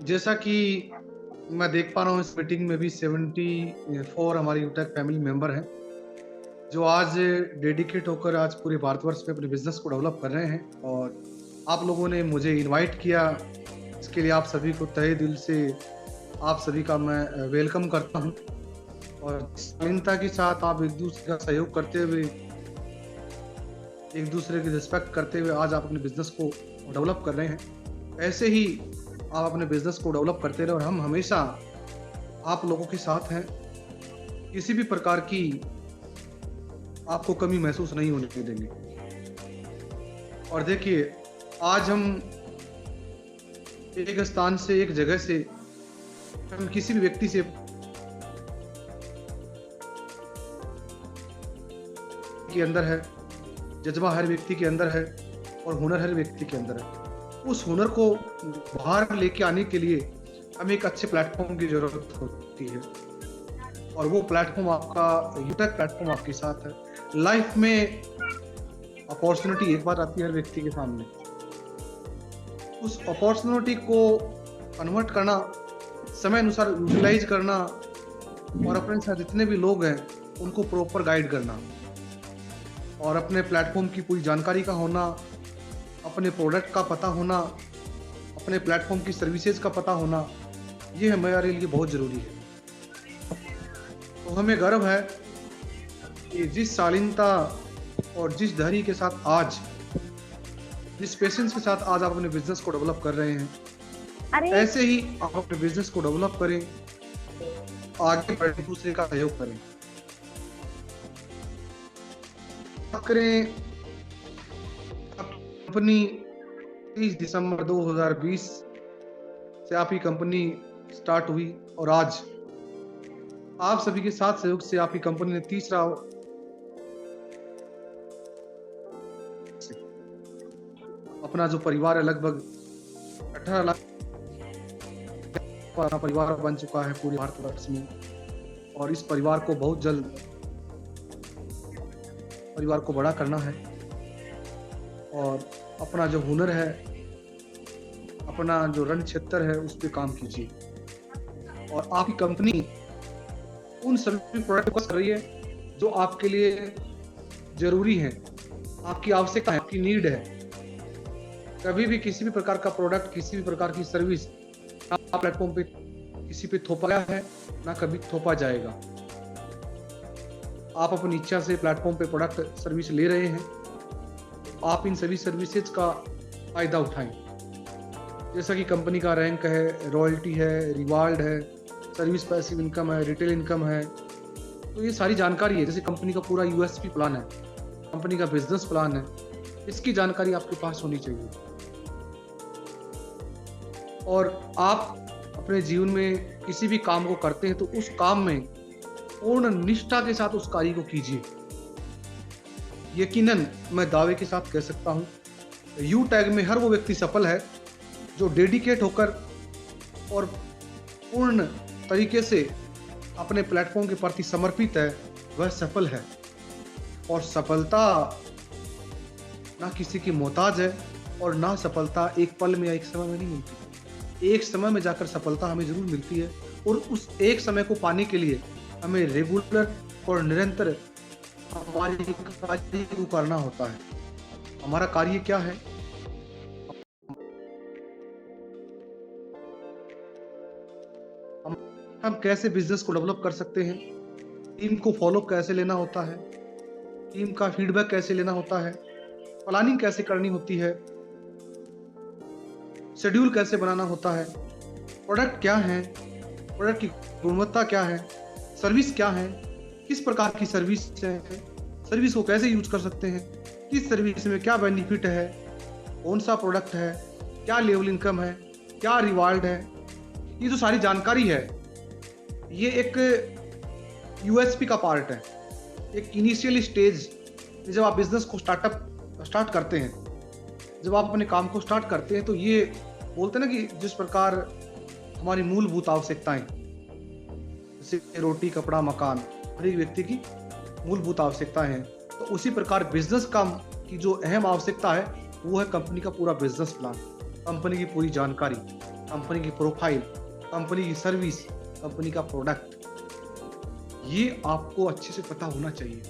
जैसा कि मैं देख पा रहा हूँ इस मीटिंग में भी 74 हमारी यूटेक फैमिली मेंबर हैं, जो आज डेडिकेट होकर आज पूरे भारतवर्ष में अपने बिजनेस को डेवलप कर रहे हैं। और आप लोगों ने मुझे इनवाइट किया, इसके लिए आप सभी को तहे दिल से आप सभी का मैं वेलकम करता हूँ। और शालीनता के साथ आप एक दूसरे का सहयोग करते हुए, एक दूसरे की रिस्पेक्ट करते हुए आज आप अपने बिजनेस को डेवलप कर रहे हैं। ऐसे ही आप अपने बिजनेस को डेवलप करते रहे और हम हमेशा आप लोगों के साथ हैं। किसी भी प्रकार की आपको कमी महसूस नहीं होने देंगे। और देखिए, आज हम एक स्थान से, एक जगह से, हम किसी भी व्यक्ति से के अंदर है, जज्बा हर व्यक्ति के अंदर है और हुनर हर व्यक्ति के अंदर है। उस हुनर को बाहर लेके आने के लिए हमें एक अच्छे प्लेटफॉर्म की जरूरत होती है, और वो प्लेटफॉर्म आपका यूटेक प्लेटफॉर्म आपके साथ है। लाइफ में अपॉर्चुनिटी एक बार आती है हर व्यक्ति के सामने। उस अपॉर्चुनिटी को कन्वर्ट करना, समय अनुसार यूटिलाइज करना और अपने साथ जितने भी लोग हैं उनको प्रॉपर गाइड करना, और अपने प्लेटफॉर्म की पूरी जानकारी का होना, अपने प्रोडक्ट का पता होना, अपने प्लेटफॉर्म की सर्विसेज का पता होना, ये हमारे लिए बहुत ज़रूरी है। तो हमें गर्व है कि जिस शालीनता और जिस धैर्य के साथ आज, जिस पेशेंस के साथ आज आप अपने बिजनेस को डेवलप कर रहे हैं, ऐसे ही आप अपने बिजनेस को डेवलप करें, आगे बढ़े, दूसरे का सहयोग करें। कंपनी 30 दिसंबर 2020 से आपकी कंपनी स्टार्ट हुई, और आज आप सभी के साथ सहयोग से आपकी कंपनी ने तीसरा अपना जो परिवार है, लगभग 18 लाख परिवार बन चुका है पूरे भारतवर्ष में। और इस परिवार को बहुत जल्द परिवार को बड़ा करना है, और अपना जो हुनर है, अपना जो रण क्षेत्र है, उस पर काम कीजिए। और आपकी कंपनी उन सभी प्रोडक्ट को कर रही है जो आपके लिए जरूरी है, आपकी आवश्यकता है, आपकी नीड है। कभी भी किसी भी प्रकार का प्रोडक्ट, किसी भी प्रकार की सर्विस ना प्लेटफॉर्म पे किसी पे थोपा गया है, ना कभी थोपा जाएगा। आप अपनी इच्छा से प्लेटफॉर्म पे प्रोडक्ट सर्विस ले रहे हैं, आप इन सभी सर्विसेज का फायदा उठाएं। जैसा कि कंपनी का रैंक है, रॉयल्टी है, रिवार्ड है, सर्विस पैसिव इनकम है, रिटेल इनकम है, तो ये सारी जानकारी है। जैसे कंपनी का पूरा यूएसपी प्लान है, कंपनी का बिजनेस प्लान है, इसकी जानकारी आपके पास होनी चाहिए। और आप अपने जीवन में किसी भी काम को करते हैं तो उस काम में पूर्ण निष्ठा के साथ उस कार्य को कीजिए। यकीनन मैं दावे के साथ कह सकता हूँ, यूटैग में हर वो व्यक्ति सफल है जो डेडिकेट होकर और पूर्ण तरीके से अपने प्लेटफॉर्म के प्रति समर्पित है, वह सफल है। और सफलता ना किसी की मोहताज है, और ना सफलता एक पल में या एक समय में नहीं मिलती। एक समय में जाकर सफलता हमें जरूर मिलती है, और उस एक समय को पाने के लिए हमें रेगुलर और निरंतर हमारे कार्य को करना होता है। हमारा कार्य क्या है? हम कैसे बिजनेस को डेवलप कर सकते हैं, टीम को फॉलो कैसे लेना होता है, टीम का फीडबैक कैसे लेना होता है, प्लानिंग कैसे करनी होती है, शेड्यूल कैसे बनाना होता है, प्रोडक्ट क्या है, प्रोडक्ट की गुणवत्ता क्या है, सर्विस क्या है, किस प्रकार की सर्विस है, सर्विस को कैसे यूज कर सकते हैं, किस सर्विस में क्या बेनिफिट है, कौन सा प्रोडक्ट है, क्या लेवल इनकम है, क्या रिवार्ड है। ये जो सारी जानकारी है, ये एक यूएसपी का पार्ट है। एक इनिशियल स्टेज जब आप बिजनेस को स्टार्ट करते हैं, जब आप अपने काम को स्टार्ट करते हैं, तो ये बोलते हैं ना कि जिस प्रकार हमारी मूलभूत आवश्यकताएं, जैसे रोटी, कपड़ा, मकान, हर एक व्यक्ति की मूलभूत आवश्यकताएं हैं, तो उसी प्रकार बिजनेस का की जो अहम आवश्यकता है वो है कंपनी का पूरा बिजनेस प्लान। कंपनी की पूरी जानकारी, कंपनी की प्रोफाइल, कंपनी की सर्विस, कंपनी का प्रोडक्ट, ये आपको अच्छे से पता होना चाहिए।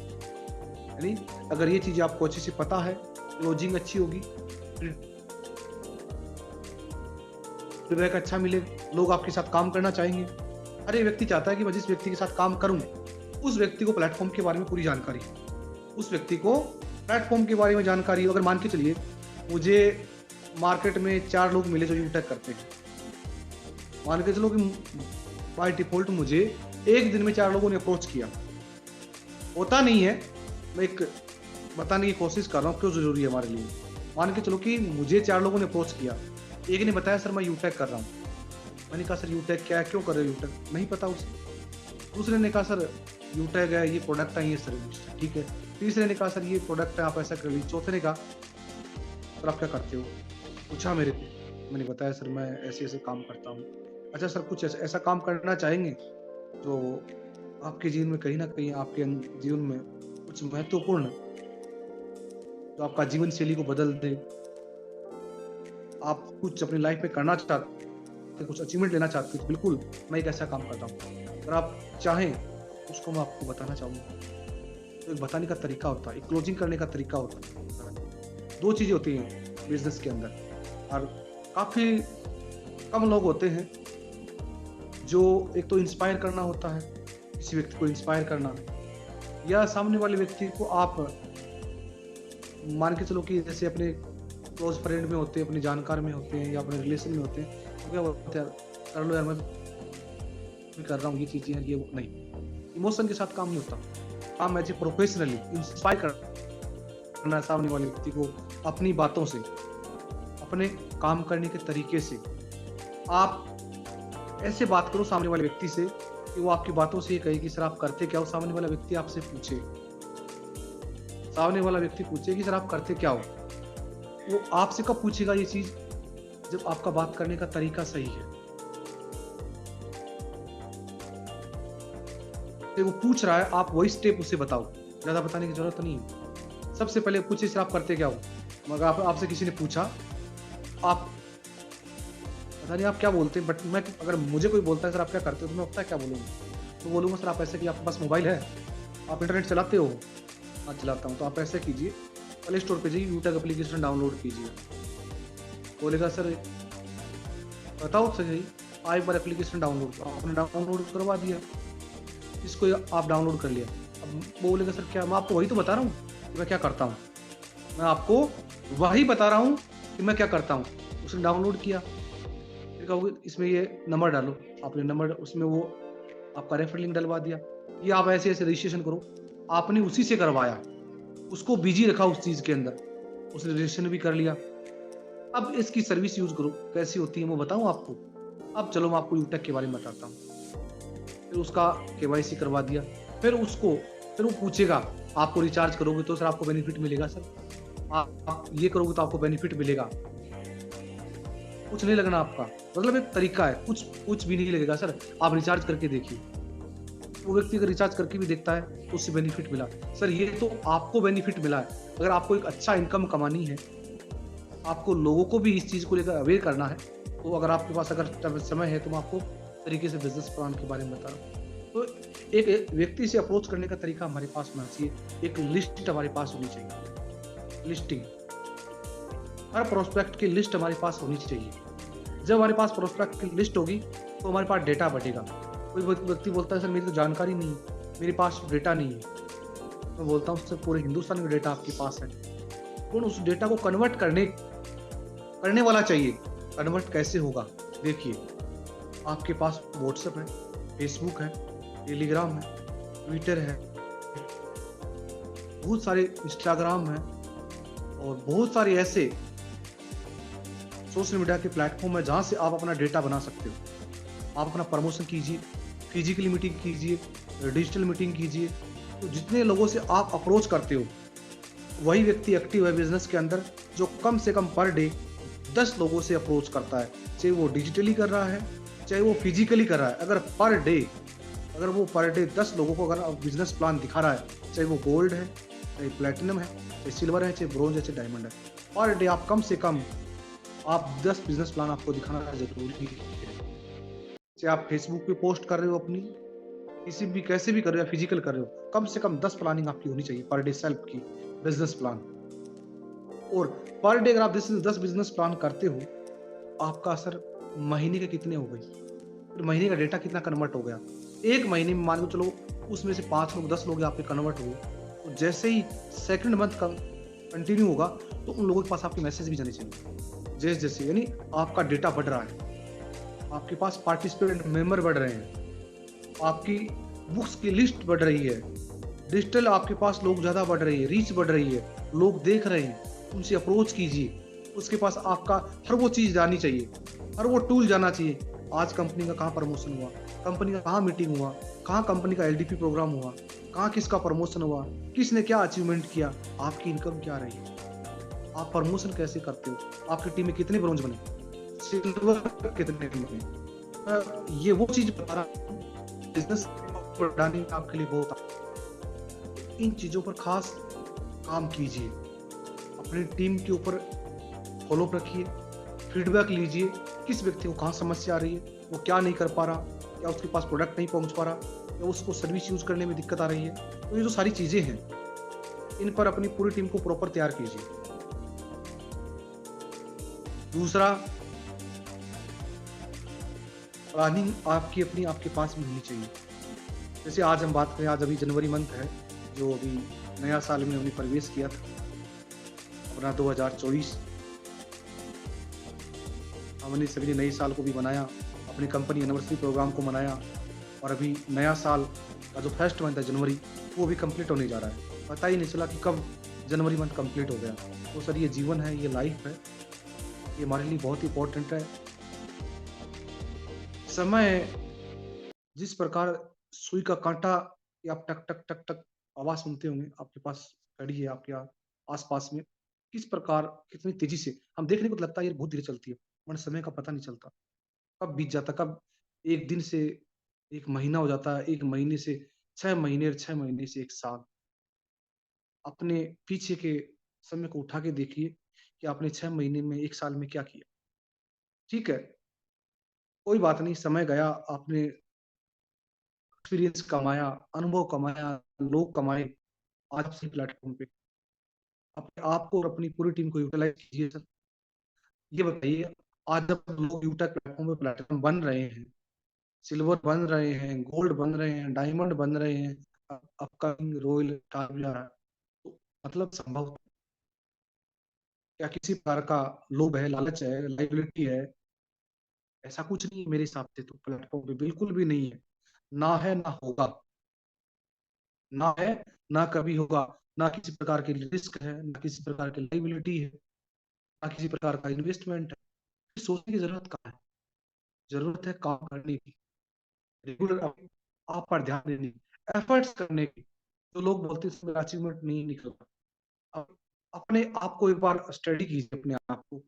यानी अगर ये चीज़ें आपको अच्छे से पता है, क्लोजिंग अच्छी होगी, फीडबैक अच्छा मिलेगा, लोग आपके साथ काम करना चाहेंगे। हर एक व्यक्ति चाहता है कि मैं जिस व्यक्ति के साथ काम करूं, उस व्यक्ति को प्लेटफॉर्म के बारे में पूरी जानकारी, उस व्यक्ति को प्लेटफॉर्म के बारे में जानकारी। अगर मान के चलिए मुझे मार्केट में 4 लोग मिले जो यूटेक करते हैं, मान के चलो कि बाय डिफॉल्ट मुझे एक दिन में 4 लोगों ने अप्रोच किया, होता नहीं है, मैं एक बताने की कोशिश कर रहा हूँ क्यों जरूरी है हमारे लिए। मान के चलो कि मुझे 4 लोगों ने अप्रोच किया, एक ने बताया सर मैं यूटेक कर रहा हूँ, मैंने कहा सर यूटेक क्या है, क्यों कर रहे हो यूटेक, नहीं पता उसे। दूसरे ने कहा सर यूटेक है, ये प्रोडक्ट है, ये सर्विस, ठीक है। तीसरे ने कहा सर ये प्रोडक्ट है, आप ऐसा कर लीजिए। चौथे ने कहा सर आप क्या करते हो, पूछा मेरे को, मैंने बताया सर मैं ऐसे ऐसे काम करता हूँ। अच्छा सर कुछ ऐसा काम करना चाहेंगे जो आपके जीवन में कहीं ना कहीं आपके जीवन में कुछ महत्वपूर्ण, जो आपका जीवन शैली को बदल दे, आप कुछ अपनी लाइफ में करना चाहते, कुछ अचीवमेंट लेना चाहते, तो बिल्कुल मैं एक ऐसा काम करता हूँ, अगर आप चाहें उसको मैं आपको बताना चाहूँगा। तो एक बताने का तरीका होता है, एक क्लोजिंग करने का तरीका होता है। 2 चीज़ें होती हैं बिजनेस के अंदर, और काफ़ी कम लोग होते हैं जो, एक तो इंस्पायर करना होता है, किसी व्यक्ति को इंस्पायर करना, या सामने वाले व्यक्ति को आप मान के चलो कि जैसे अपने क्लोज फ्रेंड में होते हैं, अपने जानकार में होते हैं, या अपने रिलेशन में होते हैं, तो क्या बोलते हैं कर लो यार मैं कर रहा हूँ ये चीज़ें, ये वो नहीं, इमोशन के साथ काम नहीं होता। काम एज ए प्रोफेशनली इंस्पायर करना सामने वाले व्यक्ति को अपनी बातों से, अपने काम करने के तरीके से। आप ऐसे बात करो सामने वाले व्यक्ति से कि वो आपकी बातों से ये कहे कि सर आप करते क्या हो, सामने वाला व्यक्ति आपसे पूछे, सामने वाला व्यक्ति पूछे कि सर आप करते क्या हो। वो आपसे कब पूछेगा ये चीज, जब आपका बात करने का तरीका सही है। तो वो पूछ रहा है, आप वही स्टेप उसे बताओ, ज्यादा बताने की जरूरत नहीं है। सबसे पहले पूछिए सर आप करते क्या हो। मगर आपसे किसी ने पूछा, आप पता नहीं आप क्या बोलते हैं, बट मैं अगर मुझे कोई बोलता है सर आप क्या करते हो, तो मैं पता क्या बोलूँगा, तो बोलूँगा सर आप ऐसे कि आपके पास मोबाइल है, आप इंटरनेट चलाते हो, हाँ चलाता हूँ, तो आप ऐसा कीजिए प्ले स्टोर पे जाइए, यूटेक एप्लीकेशन डाउनलोड कीजिए। बोलेगा सर बताओ सही, आप एक बार एप्लीकेशन डाउनलोड, आपने डाउनलोड करवा दिया, इसको आप डाउनलोड कर लिया। अब बोलेगा सर क्या, मैं आपको वही तो बता रहा हूँ कि मैं क्या करता हूँ, मैं आपको वही बता रहा हूँ कि मैं क्या करता हूँ। उसने डाउनलोड किया, फिर कहोगे इसमें ये नंबर डालो, आपने नंबर, उसमें वो आपका रेफर लिंक डलवा दिया, ये आप ऐसे ऐसे रजिस्ट्रेशन करो, आपने उसी से करवाया, उसको बिजी रखा उस चीज के अंदर, उसने रजिस्ट्रेशन भी कर लिया। अब इसकी सर्विस यूज करो, कैसी होती है वो बताऊं आपको। अब चलो मैं आपको यूटेक के बारे में बताता हूँ। फिर उसका केवाईसी करवा दिया, फिर वो पूछेगा आपको रिचार्ज करोगे तो सर आपको बेनिफिट मिलेगा, सर आप ये करोगे तो आपको बेनिफिट मिलेगा, कुछ नहीं लगना आपका, मतलब एक तरीका है, कुछ भी नहीं लगेगा सर, आप रिचार्ज करके देखिए। वो व्यक्ति अगर रिचार्ज करके भी देखता है तो उससे बेनिफिट मिला, सर ये तो आपको बेनिफिट मिला है। अगर आपको एक अच्छा इनकम कमानी है, आपको लोगों को भी इस चीज को लेकर अवेयर करना है, तो अगर आपके पास अगर समय है तो मैं आपको तरीके से बिजनेस प्लान के बारे में बता रहा हूँ। तो एक व्यक्ति से अप्रोच करने का तरीका हमारे पास होना चाहिए, एक लिस्ट हमारे पास होनी चाहिए, लिस्टिंग, हर प्रोस्पेक्ट की लिस्ट हमारे पास होनी चाहिए। जब हमारे पास प्रोस्पेक्ट की लिस्ट होगी तो हमारे पास डेटा बढ़ेगा। कोई व्यक्ति बोलता है सर मेरी तो जानकारी नहीं है, मेरे पास डेटा नहीं है, मैं बोलता हूँ सर पूरे हिंदुस्तान में डेटा आपके पास है, तो उस डेटा को कन्वर्ट करने वाला चाहिए। कन्वर्ट कैसे होगा, देखिए आपके पास व्हाट्सएप है, फेसबुक है, टेलीग्राम है, ट्विटर है, बहुत सारे इंस्टाग्राम है, और बहुत सारे ऐसे सोशल मीडिया के प्लेटफॉर्म है जहां से आप अपना डेटा बना सकते हो। आप अपना प्रमोशन कीजिए, फिजिकली मीटिंग कीजिए, डिजिटल मीटिंग कीजिए। तो जितने लोगों से आप अप्रोच करते हो, वही व्यक्ति एक्टिव है बिजनेस के अंदर जो कम से कम पर डे 10 लोगों से अप्रोच करता है, चाहे वो डिजिटली कर रहा है चाहे वो फिजिकली कर रहा है। अगर वो पर डे 10 लोगों को अगर बिजनेस प्लान दिखा रहा है, चाहे वो गोल्ड है, चाहे प्लेटिनम है, चाहे सिल्वर है, चाहे ब्रोंज है, चाहे डायमंड है, पर डे आप कम से कम आप 10 बिजनेस प्लान आपको दिखाना जरूरी है। चाहे आप फेसबुक पे पोस्ट कर रहे हो अपनी, किसी भी कैसे भी कर रहे हो या फिजिकल कर रहे हो, कम से कम 10 प्लानिंग आपकी होनी चाहिए पर डे सेल्फ की, बिजनेस प्लान। और पर डे अगर आप 10 बिजनेस प्लान करते हो, आपका असर महीने के कितने हो गए, फिर महीने का डेटा कितना कन्वर्ट हो गया। एक महीने में मान के चलो उसमें से 5 लोग 10 लोग आपके कन्वर्ट हुए, तो जैसे ही सेकंड मंथ का कंटिन्यू होगा, तो उन लोगों के पास आपके मैसेज भी जाने चाहिए। जैसे जैसे यानी आपका डेटा बढ़ रहा है, आपके पास पार्टिसिपेंट मेंबर बढ़ रहे हैं, आपकी बुक्स की लिस्ट बढ़ रही है, डिजिटल आपके पास लोग ज़्यादा बढ़ रही है, रीच बढ़ रही है, लोग देख रहे हैं, उनसे अप्रोच कीजिए। उसके पास आपका हर वो चीज़ जानी चाहिए, हर वो टूल जाना चाहिए। आज कंपनी का कहाँ प्रमोशन हुआ, कंपनी का कहाँ मीटिंग हुआ, कहाँ कंपनी का एलडीपी प्रोग्राम हुआ, कहाँ किसका प्रमोशन हुआ, किसने क्या अचीवमेंट किया, आपकी इनकम क्या रही, आप प्रमोशन कैसे करते हो, आपकी टीम में कितने ब्रोंज बने, सिल्वर कितने बने। ये वो चीज़ बता रहा हूँ, बिजनेस बढ़ाने में आपके लिए बहुत, इन चीज़ों पर खास काम कीजिए। अपनी टीम के ऊपर फॉलो अप रखिए, फीडबैक लीजिए, किस व्यक्ति को कहाँ समस्या आ रही है, वो क्या नहीं कर पा रहा, या उसके पास प्रोडक्ट नहीं पहुँच पा रहा, या उसको सर्विस यूज़ करने में दिक्कत आ रही है। तो ये जो सारी चीज़ें हैं, इन पर अपनी पूरी टीम को प्रॉपर तैयार कीजिए। दूसरा, प्लानिंग आपकी अपनी आपके पास भी होनी चाहिए। जैसे आज हम बात करें, आज अभी जनवरी मंथ है, जो अभी नया साल में हमने प्रवेश किया था, अपना 2024। हमने सभी ने नए साल को भी मनाया, अपनी कंपनी एनिवर्सरी प्रोग्राम को मनाया, और अभी नया साल का जो फर्स्ट मंथ है जनवरी, वो भी कंप्लीट होने जा रहा है। पता ही नहीं चला कि कब जनवरी मंथ कंप्लीट हो गया। तो सर, ये जीवन है, ये लाइफ है, ये हमारे लिए बहुत ही इम्पोर्टेंट है। समय जिस प्रकार सुई का कांटा, या आप टक टक टक टक आवाज सुनते होंगे, आपके पास घड़ी है, आपके आस-पास में, किस प्रकार कितनी तेजी से हम देखने को तो लगता है ये बहुत धीरे चलती है, मगर समय का पता नहीं चलता। कब बीत जाता, कब 1 दिन से 1 महीना हो जाता है, 1 महीने से 6 महीने, और 6 महीने से 1 साल। अपने पीछे के समय को उठा के देखिए कि आपने 6 महीने में, 1 साल में क्या किया। ठीक है, कोई बात नहीं, समय गया, आपने एक्सपीरियंस कमाया, अनुभव कमाया, लोग कमाए, आज उसी प्लेटफ़ॉर्म पे अपने आप को और अपनी पूरी टीम को यूटिलाइज़ कीजिए सर। ये बताइए, आज जब लोग यूटा प्लेटफ़ॉर्म पे प्लैटिनम बन रहे हैं, सिल्वर बन रहे हैं, गोल्ड बन रहे हैं, डायमंड बन रहे हैं, अपकमिंग रॉयल स्टार भी आ रहा है, तो मतलब संभव है। क्या किसी प्रकार का लोभ है, लालच है, लायबिलिटी है? ऐसा कुछ नहीं है मेरे हिसाब से तो प्लेटफ़ॉर्म पे बिल्कुल भी नहीं है। ना है, ना होगा। ना है, ना कभी होगा। ना किसी प्रकार की रिस्क है, ना किसी प्रकार की लायबिलिटी है, ना किसी प्रकार का इन्वेस्टमेंट है। सोचने की ज़रूरत कहाँ है? ज़रूरत है काम करने की, रेगुलर आप पर ध्यान देने की, एफर्ट्स करने की। तो लोग बोलते हैं इसमें अचीवमेंट नहीं निकल रहा। आप अपने आप को एक बार स्टडी कीजिए, अपने आप को।